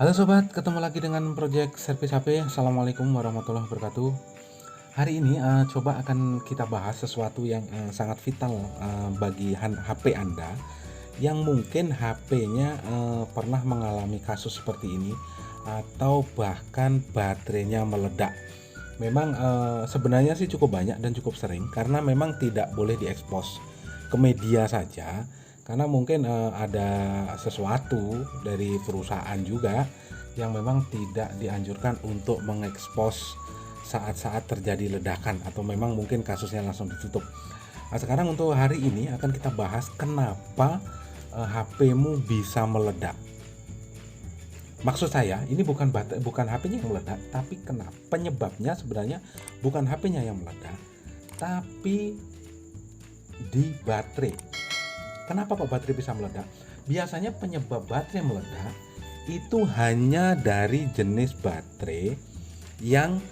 Halo sobat, ketemu lagi dengan Project Servis HP. Assalamualaikum warahmatullahi wabarakatuh. Hari ini coba akan kita bahas sesuatu yang sangat vital bagi HP Anda yang mungkin HP-nya pernah mengalami kasus seperti ini atau bahkan baterainya meledak. Memang sebenarnya sih cukup banyak dan cukup sering karena memang tidak boleh diekspos ke media saja, karena mungkin ada sesuatu dari perusahaan juga yang memang tidak dianjurkan untuk mengekspos saat-saat terjadi ledakan atau memang mungkin kasusnya langsung ditutup. Nah, sekarang untuk hari ini akan kita bahas kenapa HP-mu bisa meledak. Maksud saya ini bukan HP-nya yang meledak, tapi kenapa penyebabnya sebenarnya bukan HP-nya yang meledak, tapi di baterai. Kenapa kok baterai bisa meledak? Biasanya penyebab baterai meledak itu hanya dari jenis baterai yang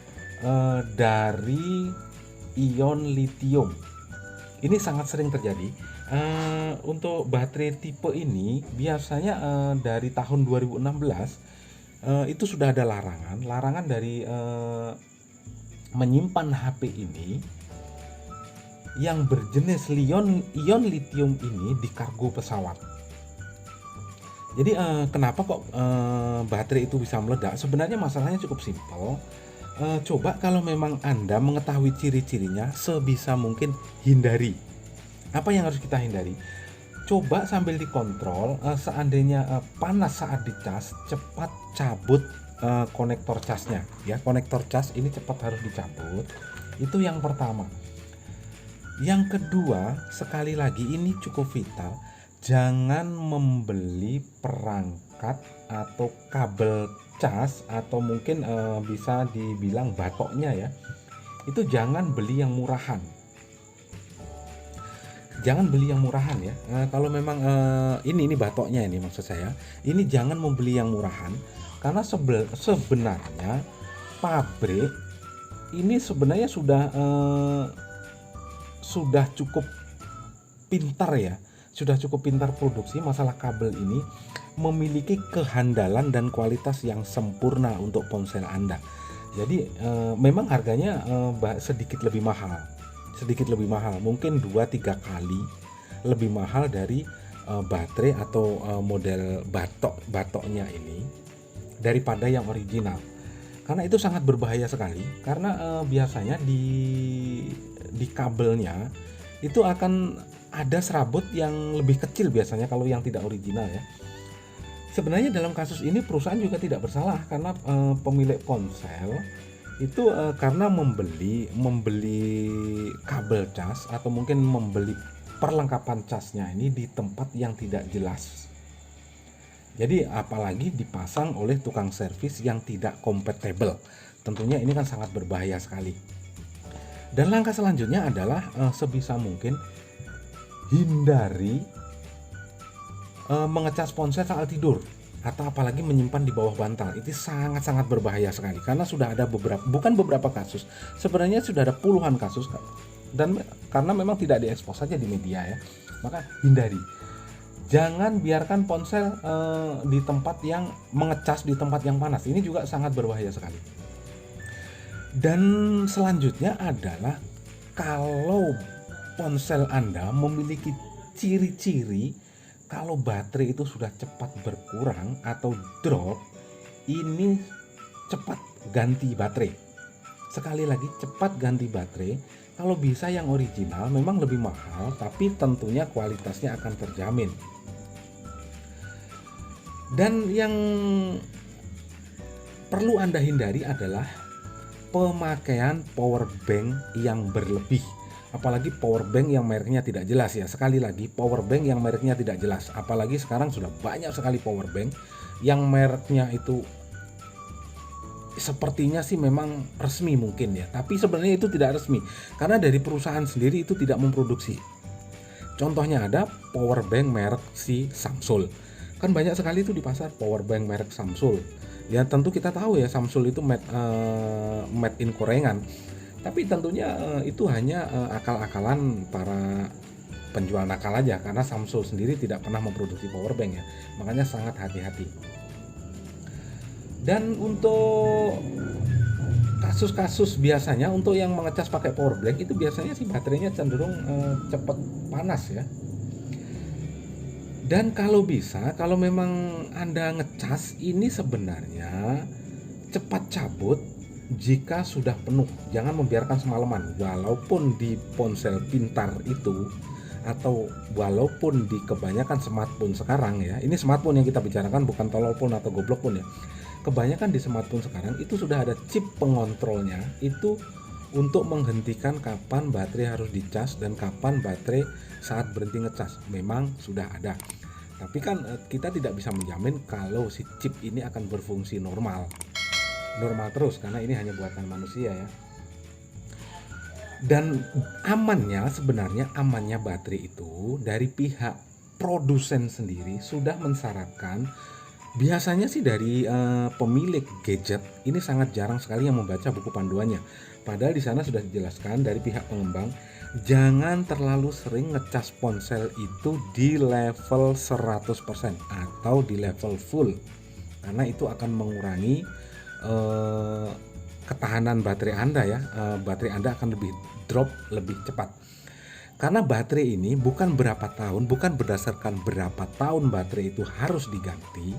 dari ion litium. Ini sangat sering terjadi. Untuk baterai tipe ini biasanya dari tahun 2016 itu sudah ada larangan dari menyimpan HP ini yang berjenis ion litium ini di kargo pesawat. Jadi kenapa kok baterai itu bisa meledak? Sebenarnya masalahnya cukup simpel. Coba kalau memang Anda mengetahui ciri-cirinya, sebisa mungkin hindari. Apa yang harus kita hindari? Coba sambil dikontrol, seandainya panas saat dicas, cepat cabut konektor casnya. Ya, konektor cas ini cepat harus dicabut. Itu yang pertama. Yang kedua, sekali lagi ini cukup vital, jangan membeli perangkat atau kabel cas atau mungkin bisa dibilang batoknya ya. Itu jangan beli yang murahan. Jangan beli yang murahan ya. Kalau memang ini batoknya ini maksud saya, ini jangan membeli yang murahan karena sebenarnya pabrik ini sebenarnya sudah cukup pintar ya, sudah cukup pintar produksi masalah kabel ini, memiliki kehandalan dan kualitas yang sempurna untuk ponsel Anda. Jadi memang harganya sedikit lebih mahal, mungkin 2-3 kali lebih mahal dari baterai atau model batoknya ini daripada yang original. Karena itu sangat berbahaya sekali, karena biasanya di kabelnya itu akan ada serabut yang lebih kecil biasanya kalau yang tidak original ya. Sebenarnya dalam kasus ini perusahaan juga tidak bersalah karena pemilik ponsel itu karena membeli kabel cas atau mungkin membeli perlengkapan casnya ini di tempat yang tidak jelas. Jadi apalagi dipasang oleh tukang servis yang tidak kompatibel. Tentunya ini kan sangat berbahaya sekali. Dan langkah selanjutnya adalah sebisa mungkin hindari mengecas ponsel saat tidur atau apalagi menyimpan di bawah bantal. Itu sangat-sangat berbahaya sekali karena sudah ada bukan beberapa kasus, sebenarnya sudah ada puluhan kasus, dan karena memang tidak diekspos saja di media ya, maka hindari. Jangan biarkan ponsel di tempat yang mengecas di tempat yang panas. Ini juga sangat berbahaya sekali. Dan selanjutnya adalah kalau ponsel Anda memiliki ciri-ciri kalau baterai itu sudah cepat berkurang atau drop, ini cepat ganti baterai. Sekali lagi, cepat ganti baterai. Kalau bisa yang original, memang lebih mahal, tapi tentunya kualitasnya akan terjamin. Dan yang perlu Anda hindari adalah pemakaian power bank yang berlebih. Apalagi power bank yang mereknya tidak jelas ya. Sekali lagi, power bank yang mereknya tidak jelas. Apalagi sekarang sudah banyak sekali power bank yang mereknya itu sepertinya sih memang resmi mungkin ya, tapi sebenarnya itu tidak resmi karena dari perusahaan sendiri itu tidak memproduksi. Contohnya ada power bank merek si Samsung. Kan banyak sekali itu di pasar power bank merek Samsung. Ya tentu kita tahu ya Samsung itu made in Korea. Tapi tentunya itu hanya akal-akalan para penjual nakal aja, karena Samsung sendiri tidak pernah memproduksi power bank ya. Makanya sangat hati-hati. Dan untuk kasus-kasus biasanya untuk yang mengecas pakai power bank itu biasanya sih baterainya cenderung cepat panas ya. Dan kalau bisa, kalau memang Anda ngecas ini sebenarnya cepat cabut jika sudah penuh. Jangan membiarkan semalaman. Walaupun di ponsel pintar itu atau walaupun di kebanyakan smartphone sekarang ya. Ini smartphone yang kita bicarakan, bukan tolol phone atau goblok phone ya. Kebanyakan di smartphone sekarang itu sudah ada chip pengontrolnya itu untuk menghentikan kapan baterai harus dicas dan kapan baterai saat berhenti ngecas. Memang sudah ada. Tapi kan kita tidak bisa menjamin kalau si chip ini akan berfungsi normal terus, karena ini hanya buatan manusia ya. Dan sebenarnya amannya baterai itu dari pihak produsen sendiri sudah mensyaratkan. Biasanya sih dari pemilik gadget ini sangat jarang sekali yang membaca buku panduannya. Padahal di sana sudah dijelaskan dari pihak pengembang, jangan terlalu sering ngecas ponsel itu di level 100% atau di level full. Karena itu akan mengurangi ketahanan baterai Anda ya. Baterai Anda akan lebih drop lebih cepat. Karena baterai ini bukan berdasarkan berapa tahun baterai itu harus diganti,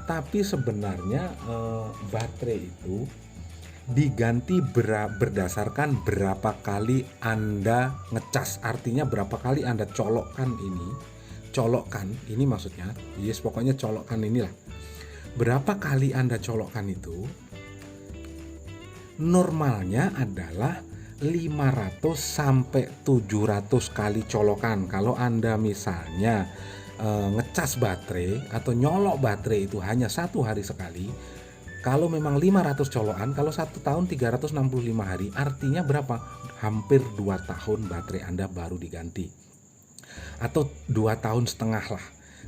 tapi sebenarnya baterai itu diganti berdasarkan berapa kali Anda ngecas. Artinya berapa kali Anda colokkan ini maksudnya, yes pokoknya colokkan inilah. Berapa kali Anda colokkan itu, normalnya adalah 500 sampai 700 kali colokan. Kalau Anda misalnya ngecas baterai atau nyolok baterai itu hanya 1 hari sekali, kalau memang 500 colokan, kalau 1 tahun 365 hari, artinya berapa? Hampir 2 tahun baterai Anda baru diganti. Atau 2 tahun setengah lah.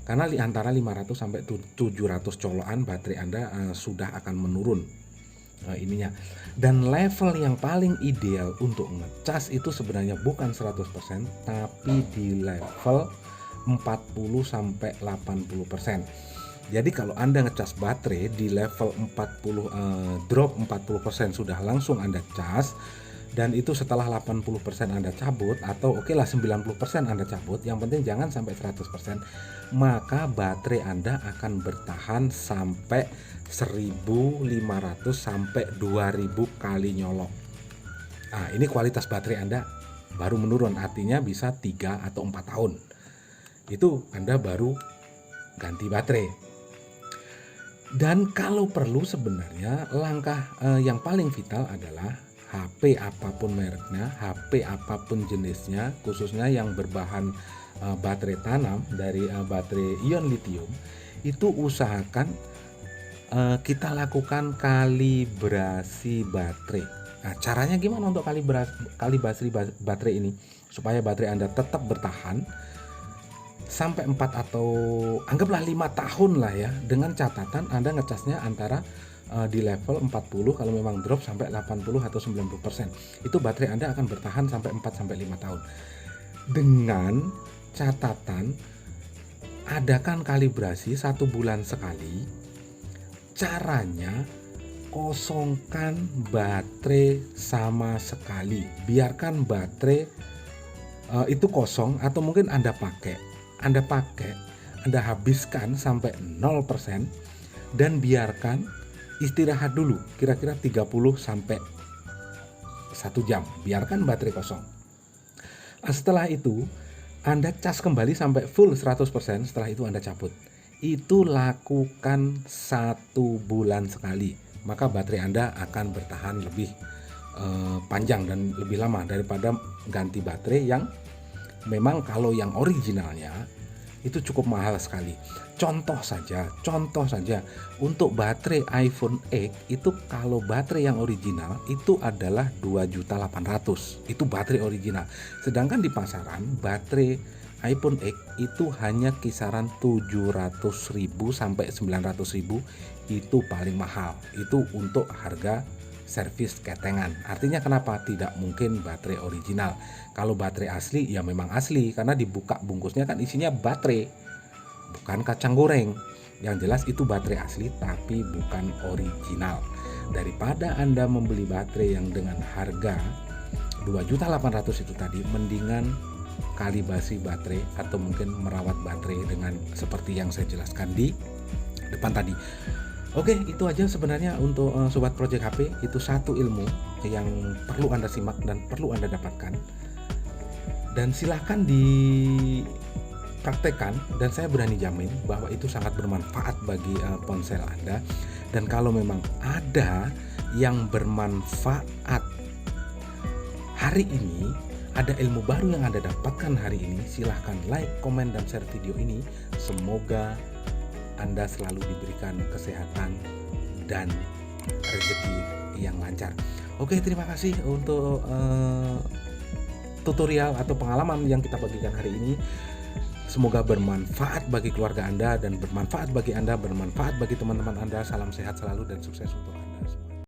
Karena di antara 500 sampai 700 colokan baterai Anda sudah akan menurun ininya. Dan level yang paling ideal untuk ngecas itu sebenarnya bukan 100%, tapi di level 40 sampai 80%. Jadi kalau Anda ngecas baterai di level 40 drop 40% sudah langsung Anda cas, dan itu setelah 80% Anda cabut, atau oke lah 90% Anda cabut, yang penting jangan sampai 100%, maka baterai Anda akan bertahan sampai 1500 sampai 2000 kali nyolok. Nah, ini kualitas baterai Anda baru menurun, artinya bisa 3 atau 4 tahun. Itu Anda baru ganti baterai. Dan kalau perlu sebenarnya langkah yang paling vital adalah HP apapun mereknya, HP apapun jenisnya, khususnya yang berbahan baterai tanam dari baterai ion lithium, itu usahakan kita lakukan kalibrasi baterai. Nah, caranya gimana untuk kalibrasi baterai ini supaya baterai Anda tetap bertahan sampai 4 atau anggaplah 5 tahun lah ya, dengan catatan Anda ngecasnya antara di level 40, kalau memang drop sampai 80 atau 90%. Itu baterai Anda akan bertahan sampai 4 sampai 5 tahun. Dengan catatan adakan kalibrasi 1 bulan sekali. Caranya kosongkan baterai sama sekali. Biarkan baterai itu kosong, atau mungkin Anda habiskan sampai 0% dan biarkan istirahat dulu kira-kira 30 sampai 1 jam. Biarkan baterai kosong. Setelah itu Anda cas kembali sampai full 100%, setelah itu Anda cabut. Itu lakukan 1 bulan sekali, maka baterai Anda akan bertahan lebih panjang dan lebih lama daripada ganti baterai yang memang kalau yang originalnya itu cukup mahal sekali. Contoh saja untuk baterai iPhone X itu, kalau baterai yang original itu adalah 2.800.000. Itu baterai original. Sedangkan di pasaran baterai iPhone X itu hanya kisaran 700.000 sampai 900.000. Itu paling mahal. Itu untuk harga servis ketengan. Artinya kenapa tidak mungkin baterai original? Kalau baterai asli ya memang asli, karena dibuka bungkusnya kan isinya baterai. bukan kacang goreng. Yang jelas itu baterai asli tapi bukan original. Daripada Anda membeli baterai yang dengan harga 2.800.000 itu tadi, mendingan kalibrasi baterai atau mungkin merawat baterai dengan seperti yang saya jelaskan di depan tadi. Oke, itu aja sebenarnya untuk Sobat Project HP. Itu satu ilmu yang perlu Anda simak dan perlu Anda dapatkan. Dan silahkan dipraktekkan, dan saya berani jamin bahwa itu sangat bermanfaat bagi ponsel Anda. Dan kalau memang ada yang bermanfaat hari ini, ada ilmu baru yang Anda dapatkan hari ini, silahkan like, komen, dan share video ini. Semoga Anda selalu diberikan kesehatan dan rezeki yang lancar. Oke, terima kasih untuk tutorial atau pengalaman yang kita bagikan hari ini. Semoga bermanfaat bagi keluarga Anda dan bermanfaat bagi Anda, bermanfaat bagi teman-teman Anda. Salam sehat selalu dan sukses untuk Anda semua.